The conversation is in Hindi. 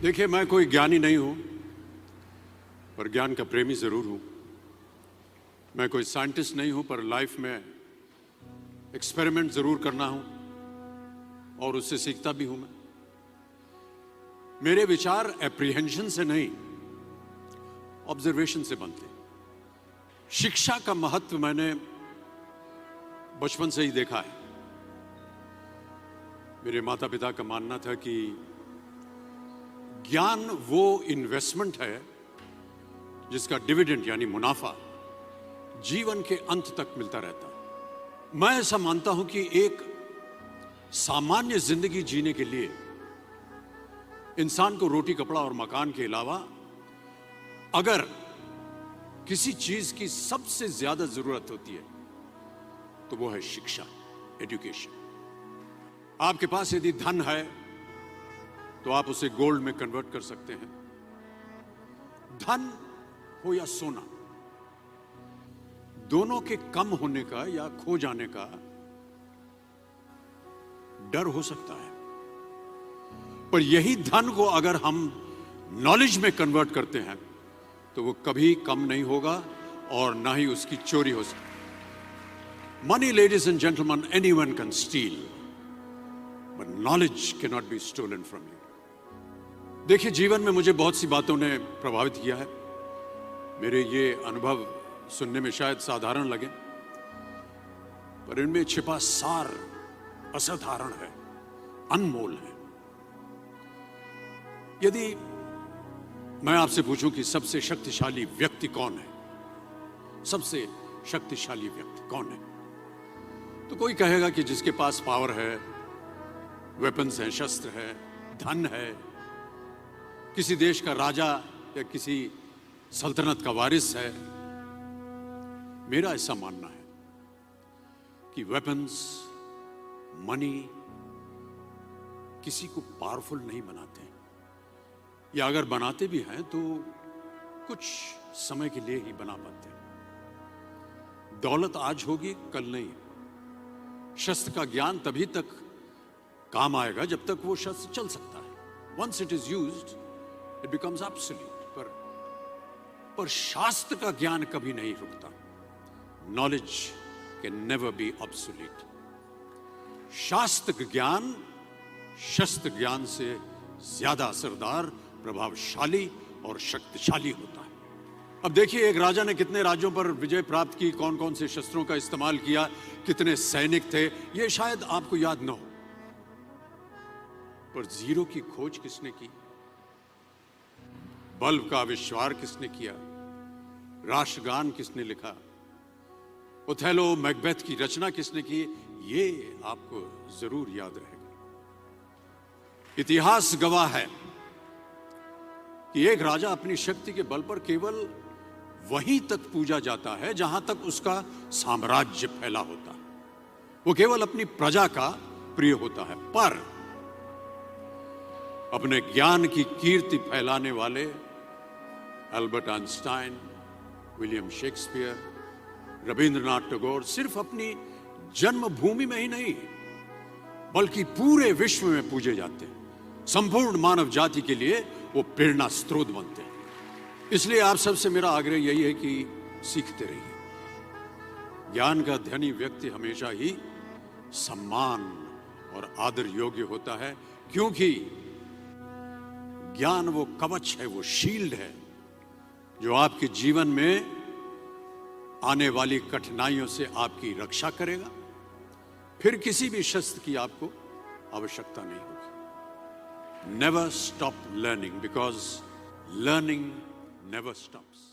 देखिए, मैं कोई ज्ञानी नहीं हूं, पर ज्ञान का प्रेमी जरूर हूं। मैं कोई साइंटिस्ट नहीं हूं, पर लाइफ में एक्सपेरिमेंट जरूर करना हूं और उससे सीखता भी हूं। मेरे विचार एप्रीहेंशन से नहीं, ऑब्जर्वेशन से बनते हैं। शिक्षा का महत्व मैंने बचपन से ही देखा है। मेरे माता पिता का मानना था कि ज्ञान वो इन्वेस्टमेंट है जिसका डिविडेंड यानी मुनाफा जीवन के अंत तक मिलता रहता है। मैं ऐसा मानता हूं कि एक सामान्य जिंदगी जीने के लिए इंसान को रोटी कपड़ा और मकान के अलावा अगर किसी चीज की सबसे ज्यादा जरूरत होती है तो वो है शिक्षा, एजुकेशन। आपके पास यदि धन है तो आप उसे गोल्ड में कन्वर्ट कर सकते हैं। धन हो या सोना, दोनों के कम होने का या खो जाने का डर हो सकता है, पर यही धन को अगर हम नॉलेज में कन्वर्ट करते हैं तो वो कभी कम नहीं होगा और ना ही उसकी चोरी हो सकती। Money, ladies and gentleman, anyone can steal, but knowledge can not be stolen from you. देखिए, जीवन में मुझे बहुत सी बातों ने प्रभावित किया है। मेरे ये अनुभव सुनने में शायद साधारण लगे, पर इनमें छिपा सार असाधारण है, अनमोल है। यदि मैं आपसे पूछूं कि सबसे शक्तिशाली व्यक्ति कौन है, सबसे शक्तिशाली व्यक्ति कौन है, तो कोई कहेगा कि जिसके पास पावर है, वेपन्स हैं, शस्त्र है, धन है, किसी देश का राजा या किसी सल्तनत का वारिस है। मेरा ऐसा मानना है कि वेपन्स, मनी किसी को पावरफुल नहीं बनाते, या अगर बनाते भी हैं तो कुछ समय के लिए ही बना पाते हैं। दौलत आज होगी, कल नहीं। शस्त्र का ज्ञान तभी तक काम आएगा जब तक वो शस्त्र चल सकता है। Once it is used it becomes absolute. पर शास्त्र का ज्ञान कभी नहीं रुकता। Knowledge can never be obsolete. शास्त्र ज्ञान शस्त्र ज्ञान से ज्यादा असरदार, प्रभावशाली और शक्तिशाली होता है। अब देखिए, एक राजा ने कितने राज्यों पर विजय प्राप्त की, कौन कौन से शस्त्रों का इस्तेमाल किया, कितने सैनिक थे, यह शायद आपको याद न हो, पर जीरो की खोज किसने की, बल्ब का आविष्कार किसने किया, राष्ट्रगान किसने लिखा, ओथेलो, मैकबेथ की रचना किसने की, ये आपको जरूर याद रहेगा। इतिहास गवाह है कि एक राजा अपनी शक्ति के बल पर केवल वहीं तक पूजा जाता है जहां तक उसका साम्राज्य फैला होता है। वो केवल अपनी प्रजा का प्रिय होता है। पर अपने ज्ञान की कीर्ति फैलाने वाले Albert Einstein, William Shakespeare, Rabindranath Tagore सिर्फ अपनी जन्मभूमि में ही नहीं बल्कि पूरे विश्व में पूजे जाते हैं। संपूर्ण मानव जाति के लिए वो प्रेरणा स्रोत बनते हैं। इसलिए आप सबसे मेरा आग्रह यही है कि सीखते रहिए। ज्ञान का धनी व्यक्ति हमेशा ही सम्मान और आदर योग्य होता है, क्योंकि ज्ञान वो कवच है, वो शील्ड है जो आपके जीवन में आने वाली कठिनाइयों से आपकी रक्षा करेगा। फिर किसी भी शस्त्र की आपको आवश्यकता नहीं होगी। Never stop learning, because learning never stops.